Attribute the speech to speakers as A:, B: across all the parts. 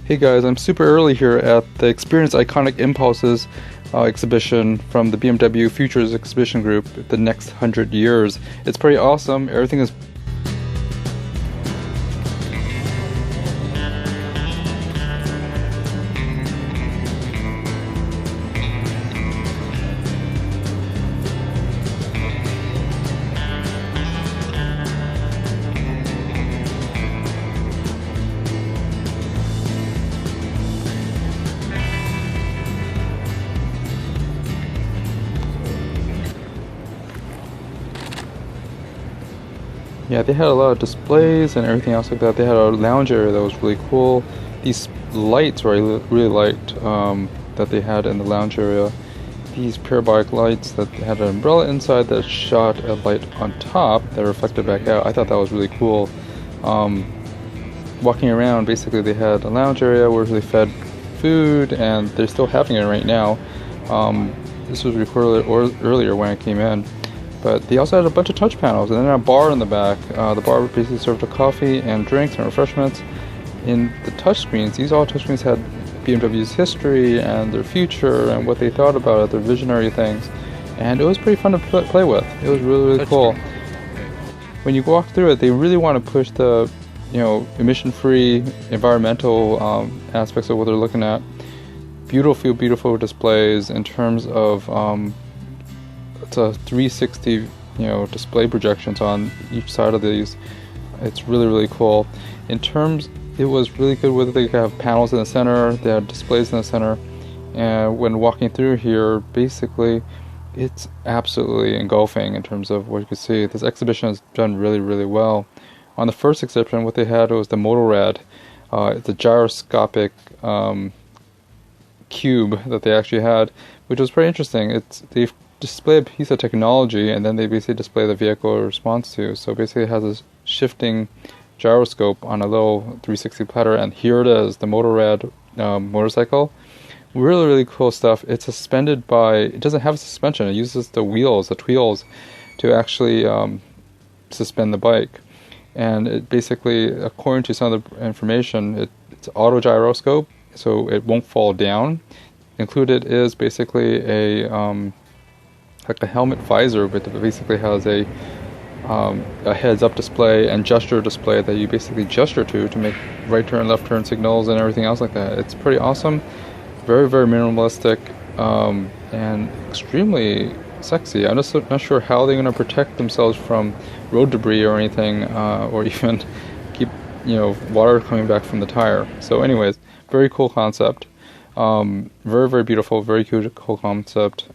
A: Hey guys, I'm super early here at the Experience Iconic Impulses exhibition from the BMW Future Exhibition Group, the next 100 years. It's pretty awesome. Everything is Yeah, they had a lot of displays and everything else like that. They had a lounge area that was really cool. These lights were I really liked that they had in the lounge area. These parabolic lights that had an umbrella inside that shot a light on top that reflected back out. I thought that was really cool. Walking around, basically they had a lounge area where they fed food, and they're still having it right now. This was recorded earlier when I came in. But they also had a bunch of touch panels and then a bar in the back. The bar basically served a coffee and drinks and refreshments. In the touchscreens, these all touchscreens had BMW's history and their future and what they thought about it, their visionary things. And it was pretty fun to play with. It was really cool. When you walk through it, they really want to push the emission-free environmental aspects of what they're looking at. Beautiful displays in terms of it's a 360 display projections on each side of these. It's really cool. In terms, it was really good with they have panels in the center, they had displays in the center, and when walking through here, basically it's absolutely engulfing in terms of what you can see. This exhibition is done really well. On the first exhibition, what they had was the Motorrad. It's a gyroscopic cube that they actually had, which was pretty interesting. They've display a piece of technology and then they basically display the vehicle it responds to. So basically it has a shifting gyroscope on a little 360 platter, and here it is, the Motorrad motorcycle. Really cool stuff. It's suspended by, it doesn't have a suspension, it uses the tweels to actually suspend the bike. And it basically, according to some of the information, it's auto gyroscope, so it won't fall down. Included is basically like a helmet visor, but it basically has a heads-up display and gesture display that you basically gesture to make right turn, left turn signals and everything else like that. It's pretty awesome, very minimalistic, and extremely sexy. I'm just not sure how they're going to protect themselves from road debris or anything, or even keep water coming back from the tire. So anyways, very cool concept, very beautiful, very cool concept.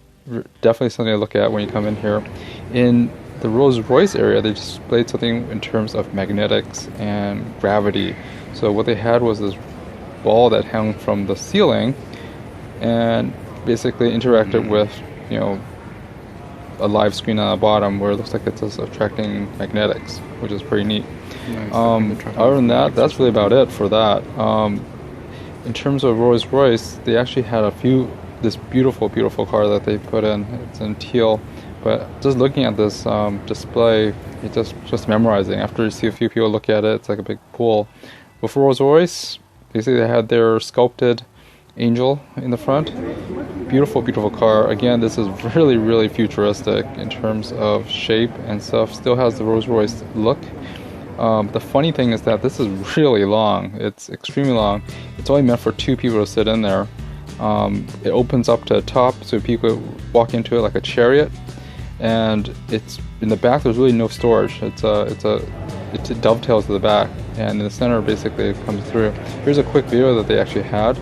A: Definitely something to look at when you come in here. In the Rolls-Royce area, they displayed something in terms of magnetics and gravity. So what they had was this ball that hung from the ceiling and basically interacted with a live screen on the bottom where it looks like it's just attracting magnetics, which is pretty neat. Nice. Other than that, that's really about it for that. In terms of Rolls-Royce, they actually had this beautiful car that they put in. It's in teal, but just looking at this display, it's just memorizing. After you see a few people look at it, it's like a big pool. But for Rolls-Royce, basically they had their sculpted angel in the front. Beautiful car. Again, this is really futuristic in terms of shape and stuff. Still has the Rolls-Royce look. The funny thing is that this is really long. It's extremely long. It's only meant for 2 people to sit in there. It opens up to the top so people walk into it like a chariot, and it's in the back. There's really no storage. It dovetails to the back, and in the center basically it comes through. Here's a quick video that they actually had,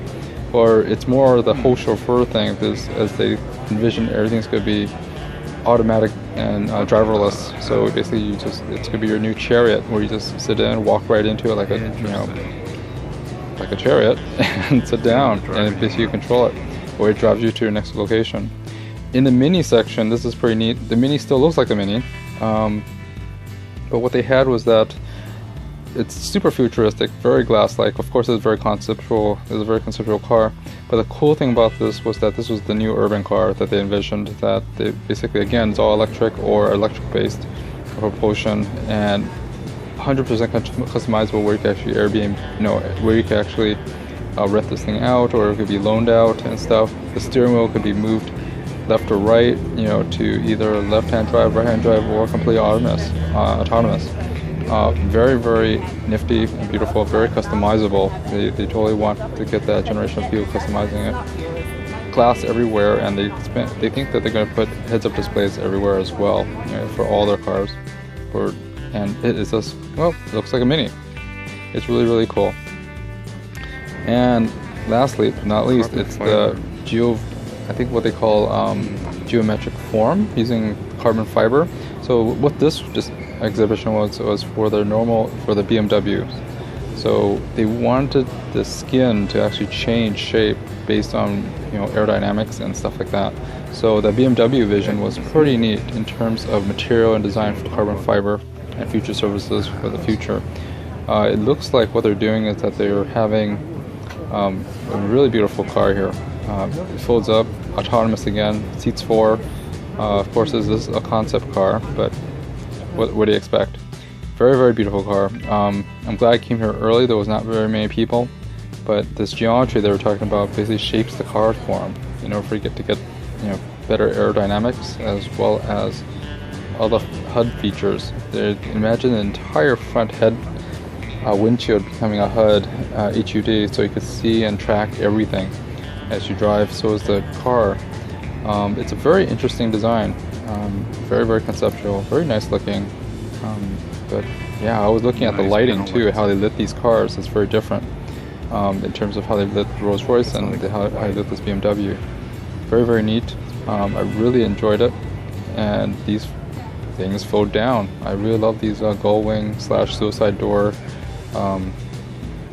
A: or it's more the whole chauffeur thing, because as they envision everything's going to be automatic and driverless. So basically it's going to be your new chariot where you just sit in and walk right into it like a chariot and sit down, and basically you control it, or it drives you to your next location. In the Mini section, this is pretty neat. The Mini still looks like a Mini, but what they had was that it's super futuristic, very glass-like. Of course, it's very conceptual. It's a very conceptual car. But the cool thing about this was that this was the new urban car that they envisioned. That they basically, again, it's all electric or electric-based propulsion, and 100% customizable, where you can actually where you can actually rent this thing out, or it could be loaned out and stuff. The steering wheel could be moved left or right, to either left-hand drive, right-hand drive, or completely autonomous. Very, very nifty and beautiful, very customizable. They totally want to get that generation of people customizing it. Glass everywhere, and they think that they're going to put heads-up displays everywhere as well, for all their cars. And it is just, well, it looks like a Mini. It's really, really cool. And lastly, but not least, it's the I think what they call geometric form using carbon fiber. So what this exhibition was for the BMW. So they wanted the skin to actually change shape based on aerodynamics and stuff like that. So the BMW vision was pretty neat in terms of material and design for carbon fiber and future services for the future. It looks like what they're doing is that they're having a really beautiful car here. It folds up, autonomous again, seats 4. Of course, this is a concept car, but what do you expect? Very, very beautiful car. I'm glad I came here early. There was not very many people, but this geometry they were talking about basically shapes the car for them in order for you to get better aerodynamics as well as all the HUD features. Imagine the entire front head windshield becoming a HUD, HUD, so you could see and track everything as you drive. So is the car. It's a very interesting design, very, very conceptual, very nice looking. But yeah, I was looking at the lighting too, how they lit these cars. It's very different in terms of how they lit Rolls-Royce and how they lit this BMW. Very, very neat. I really enjoyed it, and these things fold down. I really love these gull wing / suicide door.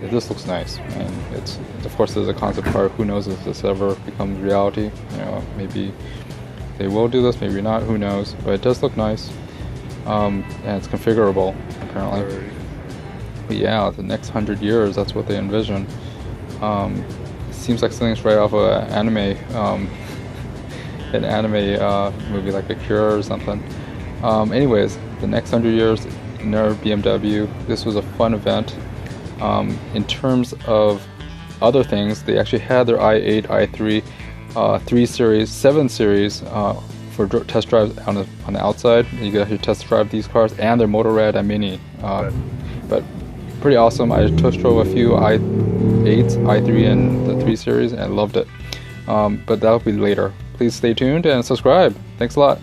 A: This looks nice, and it's, of course, there's a concept car. Who knows if this ever becomes reality? Maybe they will do this, maybe not. Who knows? But it does look nice, and it's configurable apparently. But yeah, the next 100 years, that's what they envision. Seems like something's right off of an anime movie, like A Cure or something. Anyways, the next 100 years, another BMW. This was a fun event. In terms of other things, they actually had their i8, i3, 3 Series, 7 Series for test drives on the outside. You could actually test drive these cars and their Motorrad and Mini. But pretty awesome. I test drove a few i8s, i3, and the 3 Series and loved it. But that'll be later. Please stay tuned and subscribe. Thanks a lot.